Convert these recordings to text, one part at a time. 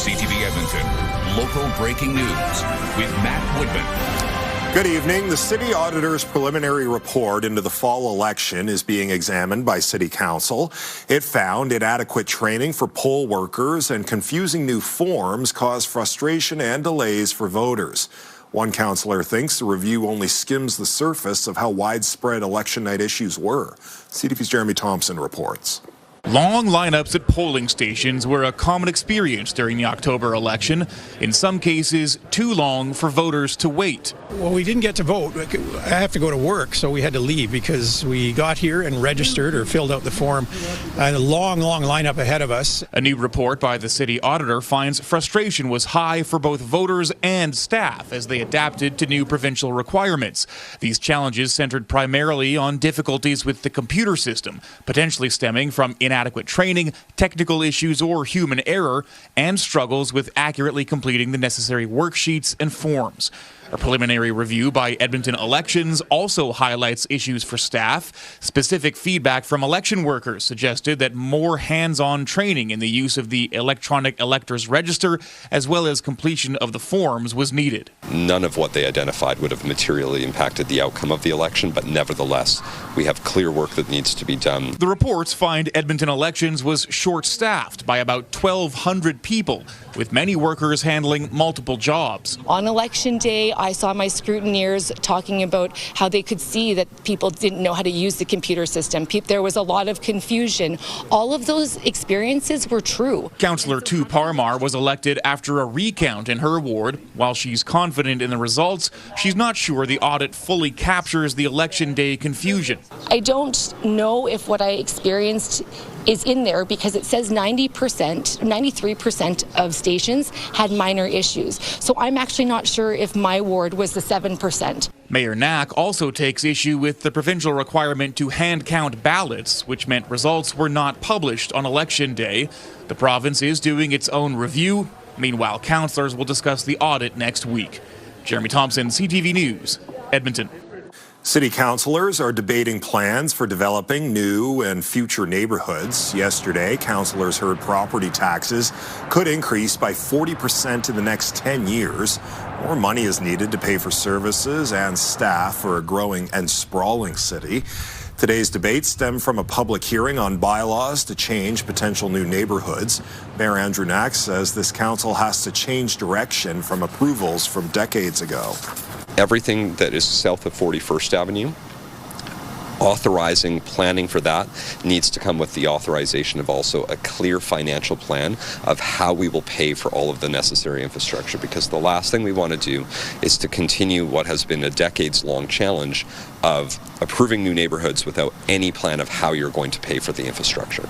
CTV Edmonton, local breaking news with Matt Woodman. Good evening. The city auditor's preliminary report into the fall election is being examined by City Council. It found inadequate training for poll workers and confusing new forms caused frustration and delays for voters. One councillor thinks the review only skims the surface of how widespread election night issues were. CTV's Jeremy Thompson reports. Long lineups at polling stations were a common experience during the October election. In some cases, too long for voters to wait. Well, we didn't get to vote. I have to go to work, so we had to leave because we got here and registered or filled out the form. And a long lineup ahead of us. A new report by the city auditor finds frustration was high for both voters and staff as they adapted to new provincial requirements. These challenges centered primarily on difficulties with the computer system, potentially stemming from inadequate training, technical issues, or human error, and struggles with accurately completing the necessary worksheets and forms. A preliminary review by Edmonton Elections also highlights issues for staff. Specific feedback from election workers suggested that more hands-on training in the use of the electronic electors register, as well as completion of the forms, was needed. None of what they identified would have materially impacted the outcome of the election, but nevertheless, we have clear work that needs to be done. The reports find Edmonton Elections was short-staffed by about 1,200 people, with many workers handling multiple jobs. On election day, I saw my scrutineers talking about how they could see that people didn't know how to use the computer system. There was a lot of confusion. All of those experiences were true. Councillor Tu Parmar was elected after a recount in her ward. While she's confident in the results, she's not sure the audit fully captures the election day confusion. I don't know if what I experienced is in there because it says 93% of stations had minor issues. So I'm actually not sure if my ward was the 7%. Mayor Knack also takes issue with the provincial requirement to hand count ballots, which meant results were not published on election day. The province is doing its own review. Meanwhile, councillors will discuss the audit next week. Jeremy Thompson, CTV News, Edmonton. City councillors are debating plans for developing new and future neighborhoods. Yesterday, councillors heard property taxes could increase by 40% in the next 10 years. More money is needed to pay for services and staff for a growing and sprawling city. Today's debates stem from a public hearing on bylaws to change potential new neighborhoods. Mayor Andrew Knack says this council has to change direction from approvals from decades ago. Everything that is south of 41st Avenue, authorizing planning for that needs to come with the authorization of also a clear financial plan of how we will pay for all of the necessary infrastructure, because the last thing we want to do is to continue what has been a decades-long challenge of approving new neighborhoods without any plan of how you're going to pay for the infrastructure.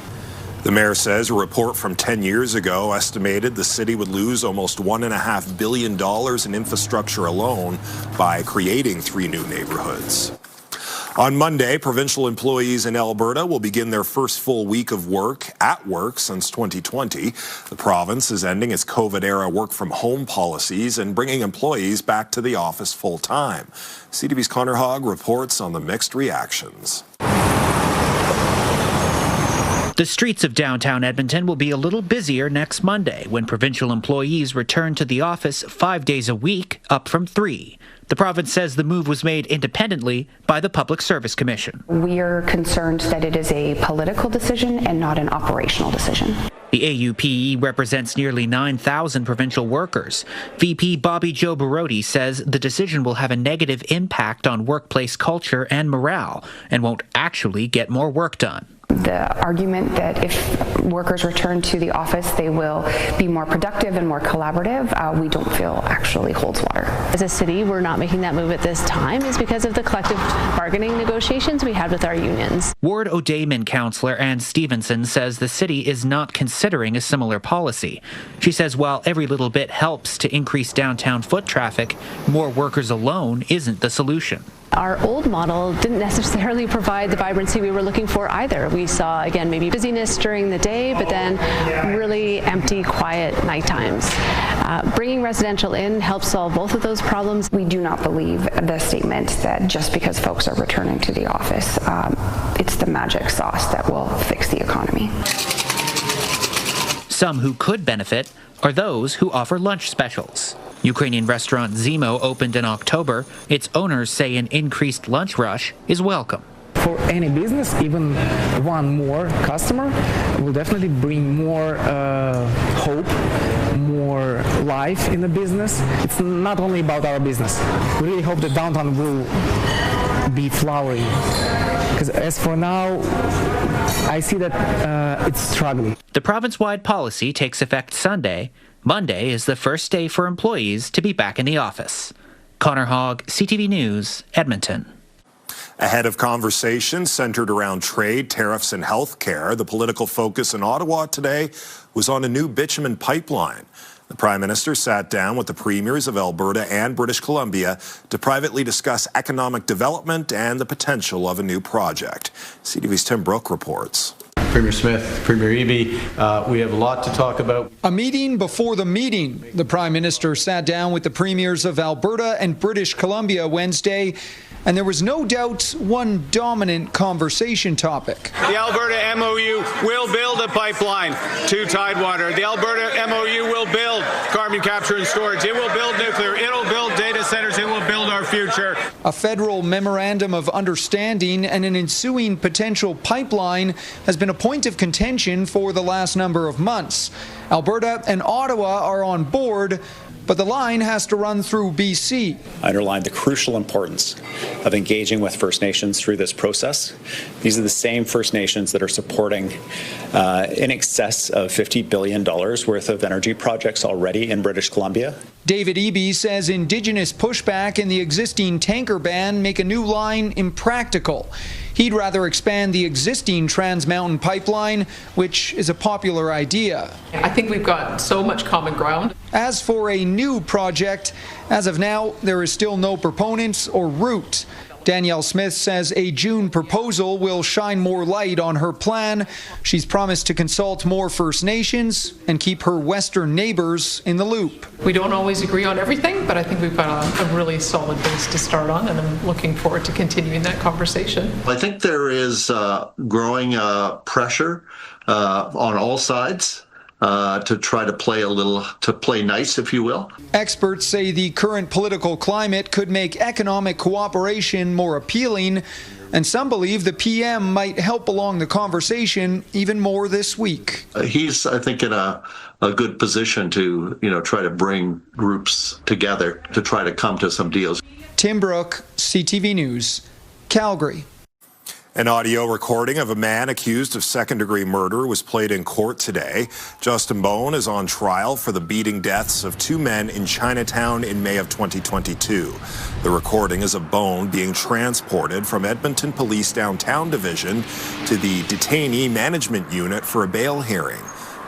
The mayor says a report from 10 years ago estimated the city would lose almost $1.5 billion in infrastructure alone by creating 3 new neighborhoods. On Monday, provincial employees in Alberta will begin their first full week of work since 2020. The province is ending its COVID-era work-from-home policies and bringing employees back to the office full-time. CTV's Connor Hogg reports on the mixed reactions. The streets of downtown Edmonton will be a little busier next Monday when provincial employees return to the office 5 days a week, up from 3. The province says the move was made independently by the Public Service Commission. We are concerned that it is a political decision and not an operational decision. The AUPE represents nearly 9,000 provincial workers. VP Bobby Joe Barodi says the decision will have a negative impact on workplace culture and morale and won't actually get more work done. The argument that if workers return to the office, they will be more productive and more collaborative, we don't feel actually holds water. As a city, we're not making that move at this time is because of the collective bargaining negotiations we had with our unions. Ward O'Dayman councillor Ann Stevenson says the city is not considering a similar policy. She says while every little bit helps to increase downtown foot traffic, more workers alone isn't the solution. Our old model didn't necessarily provide the vibrancy we were looking for either. We saw, again, maybe busyness during the day, but then really empty, quiet night times. Bringing residential in helps solve both of those problems. We do not believe the statement that just because folks are returning to the office, it's the magic sauce that will fix the economy. Some who could benefit are those who offer lunch specials. Ukrainian restaurant Zimo opened in October. Its owners say an increased lunch rush is welcome. For any business, even one more customer will definitely bring more hope, more life in the business. It's not only about our business. We really hope that downtown will be flowering. Because as for now, I see that it's struggling. The province-wide policy takes effect Sunday. Monday is the first day for employees to be back in the office. Connor Hogg, CTV News, Edmonton. Ahead of conversations centered around trade, tariffs, and health care, the political focus in Ottawa today was on a new bitumen pipeline. The Prime Minister sat down with the premiers of Alberta and British Columbia to privately discuss economic development and the potential of a new project. CTV's Tim Brooke reports. Premier Smith, Premier Eby, we have a lot to talk about. A meeting before the meeting. The Prime Minister sat down with the premiers of Alberta and British Columbia Wednesday, and there was no doubt one dominant conversation topic. The Alberta MOU will build a pipeline to Tidewater. The Alberta MOU will build carbon capture and storage. It will build nuclear. It will build data centers. It will build our future. A federal memorandum of understanding and an ensuing potential pipeline has been a point of contention for the last number of months. Alberta and Ottawa are on board, but the line has to run through BC. I underlined the crucial importance of engaging with First Nations through this process. These are the same First Nations that are supporting in excess of $50 billion worth of energy projects already in British Columbia. David Eby says Indigenous pushback in the existing tanker ban make a new line impractical. He'd rather expand the existing Trans Mountain pipeline, which is a popular idea. I think we've got so much common ground. As for a new project, as of now, there is still no proponents or route. Danielle Smith says a June proposal will shine more light on her plan. She's promised to consult more First Nations and keep her Western neighbours in the loop. We don't always agree on everything, but I think we've got a really solid base to start on, and I'm looking forward to continuing that conversation. I think there is growing pressure on all sides to try to play nice, if you will. Experts say the current political climate could make economic cooperation more appealing, and some believe the PM might help along the conversation even more this week. He's, I think, in a good position to, try to bring groups together to try to come to some deals. Tim Brooke, CTV News, Calgary. An audio recording of a man accused of second-degree murder was played in court today. Justin Bone is on trial for the beating deaths of two men in Chinatown in May of 2022. The recording is of Bone being transported from Edmonton Police Downtown Division to the Detainee Management Unit for a bail hearing.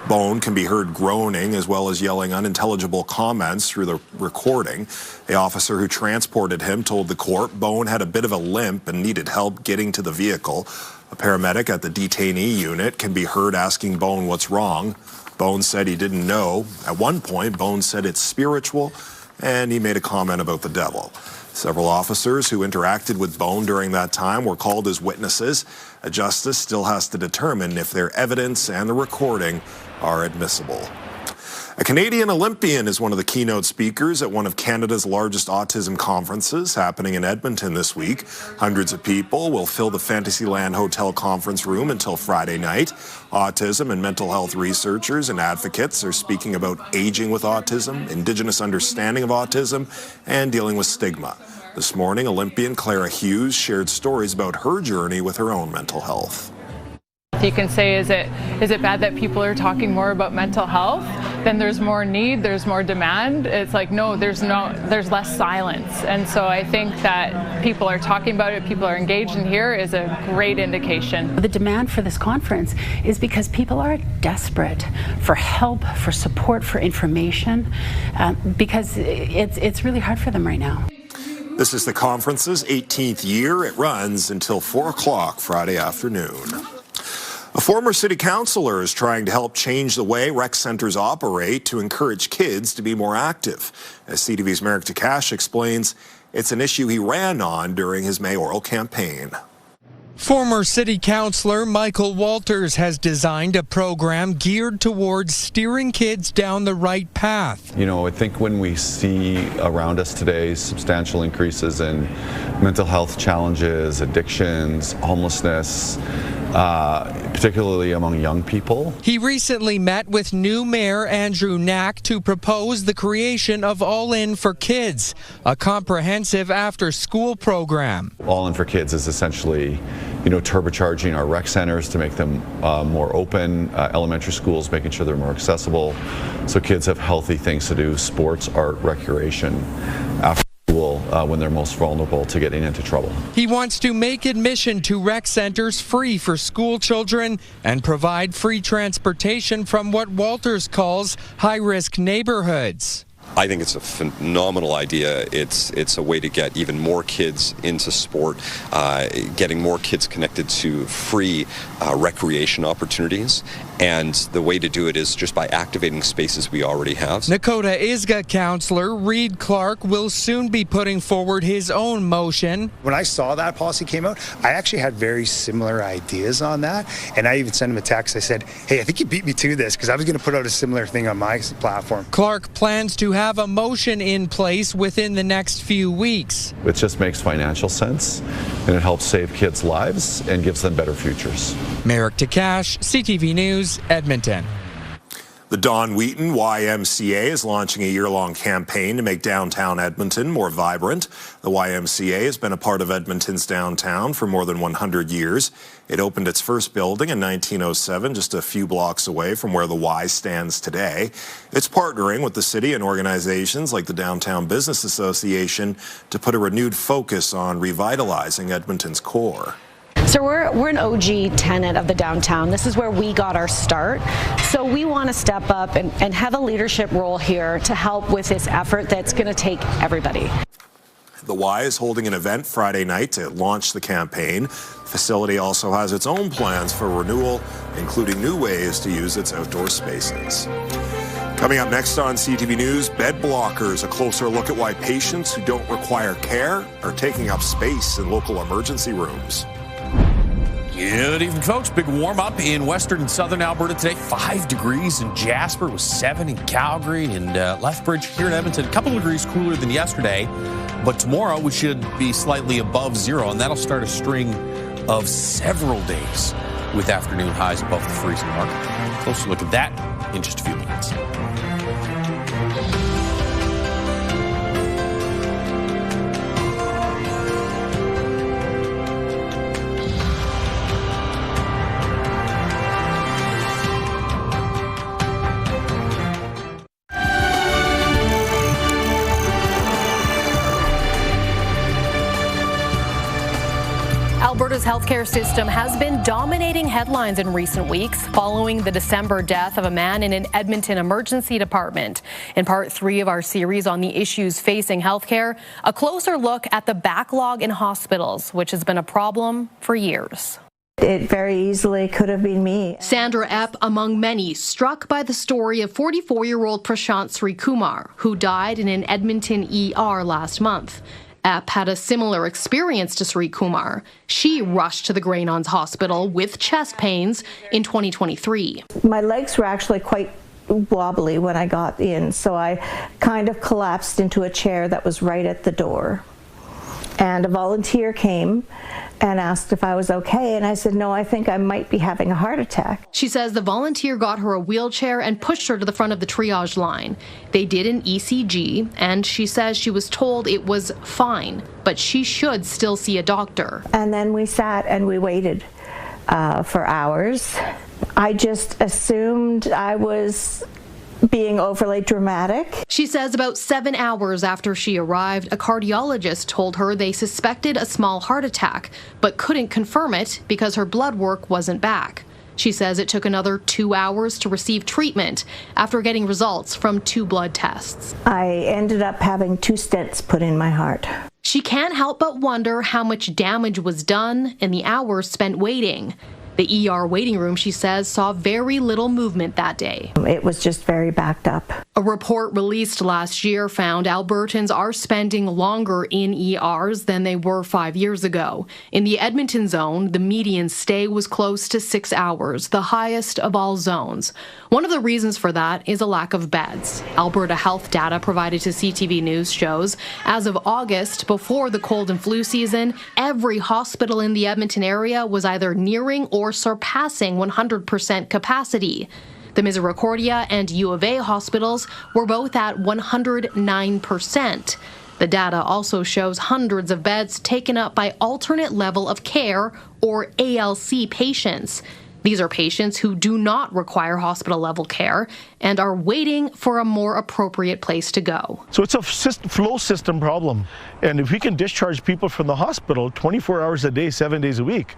Bone can be heard groaning as well as yelling unintelligible comments through the recording. The officer who transported him told the court Bone had a bit of a limp and needed help getting to the vehicle. A paramedic at the detainee unit can be heard asking Bone what's wrong. Bone said he didn't know. At one point, Bone said it's spiritual, and he made a comment about the devil. Several officers who interacted with Bone during that time were called as witnesses. A justice still has to determine if their evidence and the recording are admissible. A Canadian Olympian is one of the keynote speakers at one of Canada's largest autism conferences happening in Edmonton this week. Hundreds of people will fill the Fantasyland Hotel conference room until Friday night. Autism and mental health researchers and advocates are speaking about aging with autism, Indigenous understanding of autism, and dealing with stigma. This morning, Olympian Clara Hughes shared stories about her journey with her own mental health. You can say, is it bad that people are talking more about mental health? Then there's more need, there's more demand. It's like, no, there's less silence. And so I think that people are talking about it, people are engaged in here is a great indication. The demand for this conference is because people are desperate for help, for support, for information, because it's really hard for them right now. This is the conference's 18th year. It runs until 4 o'clock Friday afternoon. A former city councillor is trying to help change the way rec centres operate to encourage kids to be more active. As CTV's Merrick Takash explains, it's an issue he ran on during his mayoral campaign. Former city councillor Michael Walters has designed a program geared towards steering kids down the right path. You know, I think when we see around us today substantial increases in mental health challenges, addictions, homelessness, particularly among young people. He recently met with new Mayor Andrew Knack to propose the creation of All In for Kids, a comprehensive after-school program. All In for Kids is essentially, you know, turbocharging our rec centers to make them more open, elementary schools making sure they're more accessible, so kids have healthy things to do, sports, art, recreation, after school when they're most vulnerable to getting into trouble. He wants to make admission to rec centers free for school children and provide free transportation from what Walters calls high-risk neighborhoods. I think it's a phenomenal idea. It's a way to get even more kids into sport, getting more kids connected to free recreation opportunities. And the way to do it is just by activating spaces we already have. Nakota Isga councillor Reed Clark will soon be putting forward his own motion. When I saw that policy came out, I actually had very similar ideas on that. And I even sent him a text. I said, hey, I think you beat me to this, because I was going to put out a similar thing on my platform. Clark plans to have a motion in place within the next few weeks. It just makes financial sense, and it helps save kids' lives and gives them better futures. Merrick Takash, CTV News, Edmonton. The Don Wheaton YMCA is launching a year-long campaign to make downtown Edmonton more vibrant. The YMCA has been a part of Edmonton's downtown for more than 100 years. It opened its first building in 1907, just a few blocks away from where the Y stands today. It's partnering with the city and organizations like the Downtown Business Association to put a renewed focus on revitalizing Edmonton's core. So we're an OG tenant of the downtown. This is where we got our start. So we want to step up and have a leadership role here to help with this effort that's going to take everybody. The Y is holding an event Friday night to launch the campaign. The facility also has its own plans for renewal, including new ways to use its outdoor spaces. Coming up next on CTV News, bed blockers, a closer look at why patients who don't require care are taking up space in local emergency rooms. Good evening, folks. Big warm-up in western and southern Alberta today. 5 degrees in Jasper, with 7 in Calgary and Lethbridge here in Edmonton. A couple of degrees cooler than yesterday, but tomorrow we should be slightly above zero, and that'll start a string of several days with afternoon highs above the freezing mark. Closer look at that in just a few minutes. Alberta's healthcare system has been dominating headlines in recent weeks following the December death of a man in an Edmonton emergency department. In part 3 of our series on the issues facing healthcare, a closer look at the backlog in hospitals, which has been a problem for years. It very easily could have been me. Sandra Epp, among many, struck by the story of 44-year-old Prashant Srikumar, who died in an Edmonton ER last month. Epp had a similar experience to Srikumar. She rushed to the Grey-Nuns Hospital with chest pains in 2023. My legs were actually quite wobbly when I got in, so I kind of collapsed into a chair that was right at the door. And a volunteer came and asked if I was okay, and I said, no, I think I might be having a heart attack. She says the volunteer got her a wheelchair and pushed her to the front of the triage line. They did an ECG, and she says she was told it was fine, but she should still see a doctor. And then we sat and we waited for hours. I just assumed I was being overly dramatic. She says about 7 hours after she arrived, a cardiologist told her they suspected a small heart attack, but couldn't confirm it because her blood work wasn't back. She says it took another 2 hours to receive treatment after getting results from 2 blood tests. I ended up having 2 stents put in my heart. She can't help but wonder how much damage was done in the hours spent waiting. The ER waiting room, she says, saw very little movement that day. It was just very backed up. A report released last year found Albertans are spending longer in ERs than they were 5 years ago. In the Edmonton zone, the median stay was close to 6 hours, the highest of all zones. One of the reasons for that is a lack of beds. Alberta health data provided to CTV News shows, as of August, before the cold and flu season, every hospital in the Edmonton area was either nearing or surpassing 100% capacity. The Misericordia and U of A hospitals were both at 109%. The data also shows hundreds of beds taken up by alternate level of care, or ALC patients. These are patients who do not require hospital-level care and are waiting for a more appropriate place to go. So it's a flow system problem. And if we can discharge people from the hospital 24 hours a day, 7 days a week,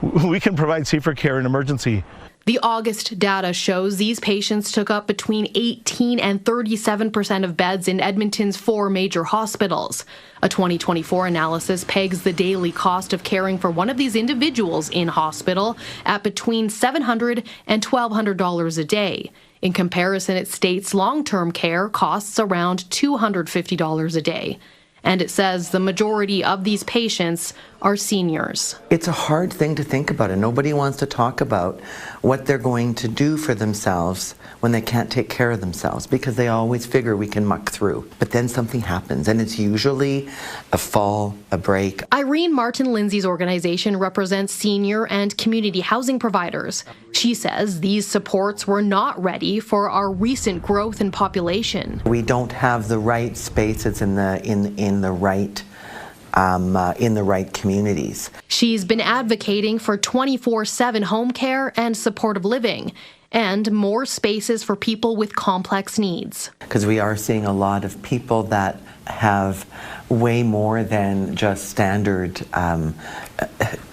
we can provide safer care in emergency. The August data shows these patients took up between 18 and 37% of beds in Edmonton's 4 major hospitals. A 2024 analysis pegs the daily cost of caring for one of these individuals in hospital at between $700 and $1,200 a day. In comparison, it states long-term care costs around $250 a day. And it says the majority of these patients are seniors. It's a hard thing to think about, and nobody wants to talk about what they're going to do for themselves when they can't take care of themselves, because they always figure we can muck through. But then something happens, and it's usually a fall, a break. Irene Martin-Lindsay's organization represents senior and community housing providers. She says these supports were not ready for our recent growth in population. We don't have the right spaces in the right communities. She's been advocating for 24/7 home care and supportive living, and more spaces for people with complex needs. Because we are seeing a lot of people that have way more than just standard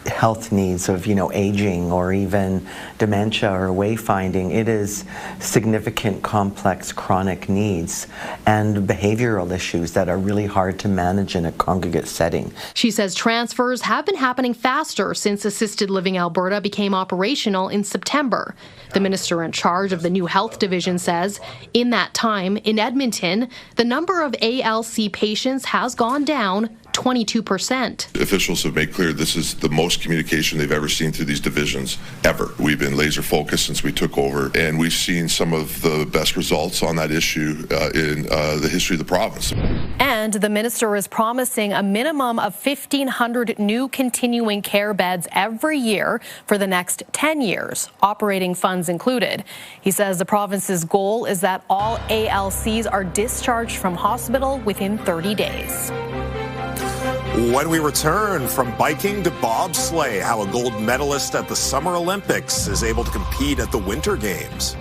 health needs of, aging or even dementia or wayfinding. It is significant, complex, chronic needs and behavioral issues that are really hard to manage in a congregate setting. She says transfers have been happening faster since Assisted Living Alberta became operational in September. The minister in charge of the new health division says in that time, in Edmonton, the number of ALC patients has gone down 22%. Officials have made clear this is the most communication they've ever seen through these divisions ever. We've been laser focused since we took over, and we've seen some of the best results on that issue in the history of the province. And the minister is promising a minimum of 1,500 new continuing care beds every year for the next 10 years, operating funds included. He says the province's goal is that all ALCs are discharged from hospital within 30 days. When we return, from biking to bobsleigh, how a gold medalist at the Summer Olympics is able to compete at the Winter Games.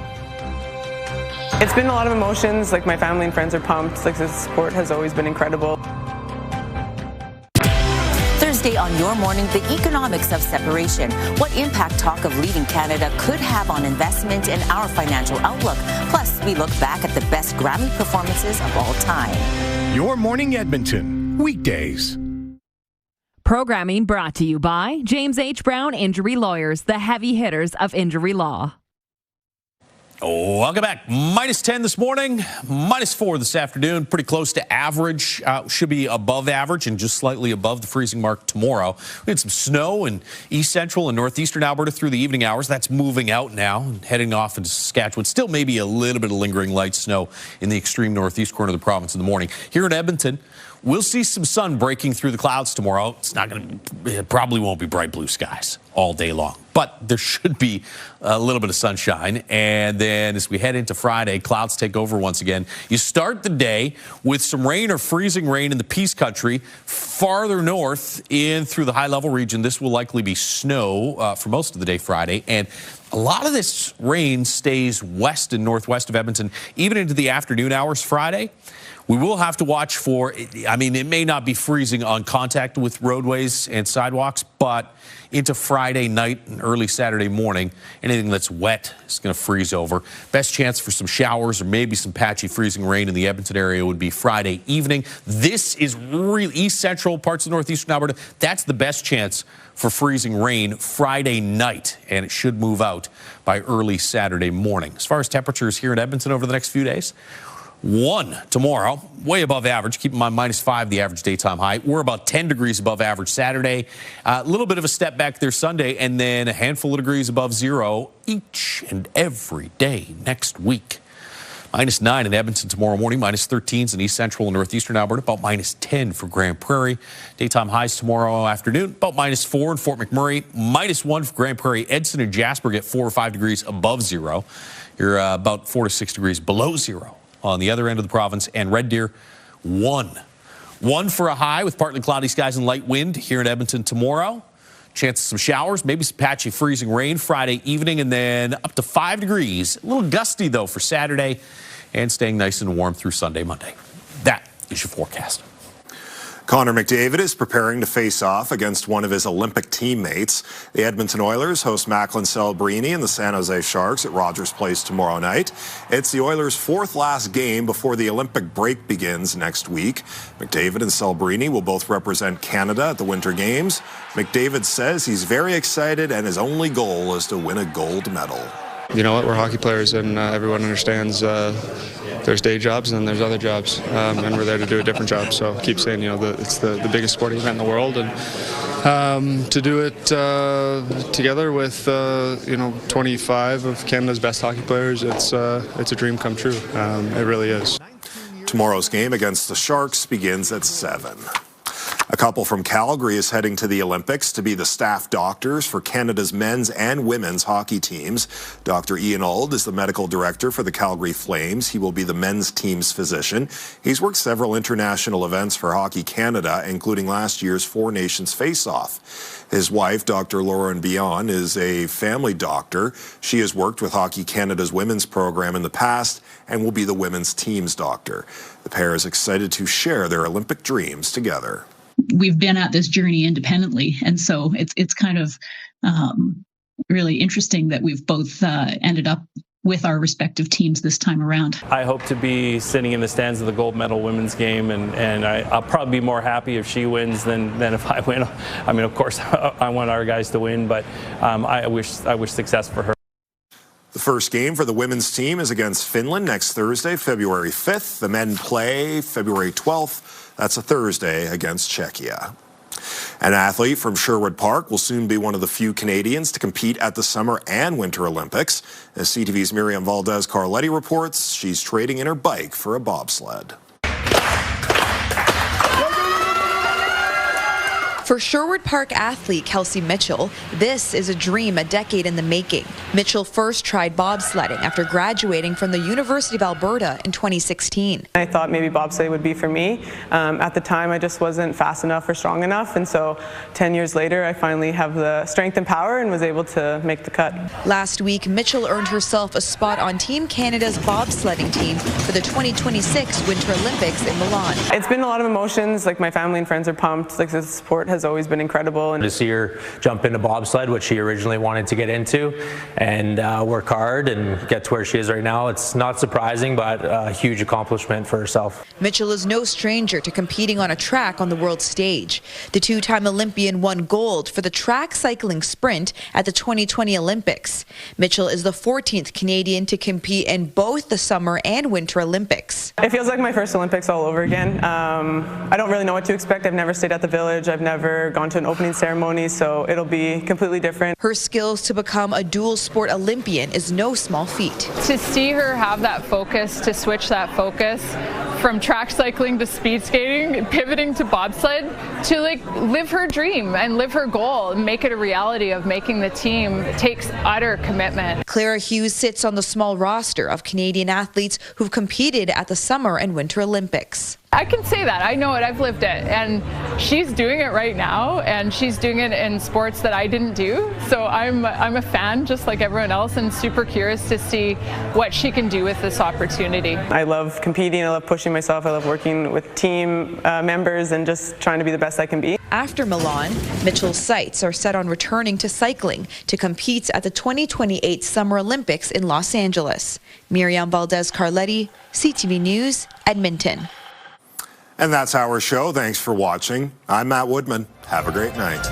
It's been a lot of emotions. My family and friends are pumped. This sport has always been incredible. Thursday on Your Morning, the economics of separation. What impact talk of leaving Canada could have on investment and our financial outlook. Plus, we look back at the best Grammy performances of all time. Your Morning Edmonton, weekdays. Programming brought to you by James H. Brown Injury Lawyers, the heavy hitters of injury law. Welcome back. -10 this morning, -4 this afternoon. Pretty close to average. Should be above average and just slightly above the freezing mark tomorrow. We had some snow in east central and northeastern Alberta through the evening hours. That's moving out now and heading off into Saskatchewan. Still maybe a little bit of lingering light snow in the extreme northeast corner of the province in the morning. Here in Edmonton, we'll see some sun breaking through the clouds tomorrow. It probably won't be bright blue skies all day long, but there should be a little bit of sunshine. And then as we head into Friday, clouds take over once again. You start the day with some rain or freezing rain in the Peace Country. Farther north in through the high-level region, this will likely be snow for most of the day Friday. And a lot of this rain stays west and northwest of Edmonton, even into the afternoon hours Friday. We will have to watch for, it may not be freezing on contact with roadways and sidewalks, but into Friday night and early Saturday morning, anything that's wet is going to freeze over. Best chance for some showers or maybe some patchy freezing rain in the Edmonton area would be Friday evening. This is really east central parts of northeastern Alberta. That's the best chance for freezing rain Friday night, and it should move out by early Saturday morning. As far as temperatures here in Edmonton over the next few days, 1 tomorrow, way above average. Keep in mind, -5 the average daytime high. We're about 10 degrees above average Saturday. A little bit of a step back there Sunday, and then a handful of degrees above zero each and every day next week. -9 in Edmonton tomorrow morning, -13s in east central and northeastern Alberta, about -10 for Grand Prairie. Daytime highs tomorrow afternoon, about -4 in Fort McMurray, -1 for Grand Prairie. Edson and Jasper get 4 or 5 degrees above zero. You're about 4 to 6 degrees below zero on the other end of the province, and Red Deer 1 for a high with partly cloudy skies and light wind here in Edmonton tomorrow. Chance of some showers, maybe some patchy freezing rain Friday evening, and then up to 5 degrees. A little gusty though for Saturday, and staying nice and warm through Sunday, Monday. That is your forecast. Connor McDavid is preparing to face off against one of his Olympic teammates. The Edmonton Oilers host Macklin Celebrini and the San Jose Sharks at Rogers Place tomorrow night. It's the Oilers' 4th last game before the Olympic break begins next week. McDavid and Celebrini will both represent Canada at the Winter Games. McDavid says he's very excited and his only goal is to win a gold medal. You know what, we're hockey players and everyone understands there's day jobs and then there's other jobs, and we're there to do a different job. So I keep saying, it's the biggest sporting event in the world, and to do it together with 25 of Canada's best hockey players, it's a dream come true. It really is. Tomorrow's game against the Sharks begins at 7. A couple from Calgary is heading to the Olympics to be the staff doctors for Canada's men's and women's hockey teams. Dr. Ian Auld is the medical director for the Calgary Flames. He will be the men's team's physician. He's worked several international events for Hockey Canada, including last year's Four Nations Face-Off. His wife, Dr. Lauren Bion, is a family doctor. She has worked with Hockey Canada's women's program in the past and will be the women's team's doctor. The pair is excited to share their Olympic dreams together. We've been at this journey independently, and so it's kind of really interesting that we've both ended up with our respective teams this time around. I hope to be sitting in the stands of the gold medal women's game, and I'll probably be more happy if she wins than if I win. I mean, of course, I want our guys to win, but I wish success for her. The first game for the women's team is against Finland next Thursday, February 5th. The men play February 12th. That's a Thursday against Czechia. An athlete from Sherwood Park will soon be one of the few Canadians to compete at the Summer and Winter Olympics. As CTV's Miriam Valdez-Carletti reports, she's trading in her bike for a bobsled. For Sherwood Park athlete Kelsey Mitchell, this is a dream a decade in the making. Mitchell first tried bobsledding after graduating from the University of Alberta in 2016. I thought maybe bobsledding would be for me. At the time, I just wasn't fast enough or strong enough, and so 10 years later, I finally have the strength and power and was able to make the cut. Last week, Mitchell earned herself a spot on Team Canada's bobsledding team for the 2026 Winter Olympics in Milan. It's been a lot of emotions. Like, my family and friends are pumped. Like, the support has always been incredible. And to see her jump into bobsled, which she originally wanted to get into, and work hard and get to where she is right now, it's not surprising, but a huge accomplishment for herself. Mitchell is no stranger to competing on a track on the world stage. The two-time Olympian won gold for the track cycling sprint at the 2020 Olympics. Mitchell is the 14th Canadian to compete in both the Summer and Winter Olympics. It feels like my first Olympics all over again. I don't really know what to expect. I've never stayed at the Village. I've never gone to an opening ceremony, so it'll be completely different. Her skills to become a dual sport Olympian is no small feat. To see her have that focus, to switch that focus from track cycling to speed skating, pivoting to bobsled, to live her dream and live her goal and make it a reality of making the team takes utter commitment. Clara Hughes sits on the small roster of Canadian athletes who've competed at the Summer and Winter Olympics. I can say that. I know it. I've lived it. And she's doing it right now, and she's doing it in sports that I didn't do. So I'm a fan, just like everyone else, and super curious to see what she can do with this opportunity. I love competing. I love pushing myself. I love working with team members and just trying to be the best I can be. After Milan, Mitchell's sights are set on returning to cycling to compete at the 2028 Summer Olympics in Los Angeles. Miriam Valdez-Carletti, CTV News, Edmonton. And that's our show. Thanks for watching. I'm Matt Woodman. Have a great night.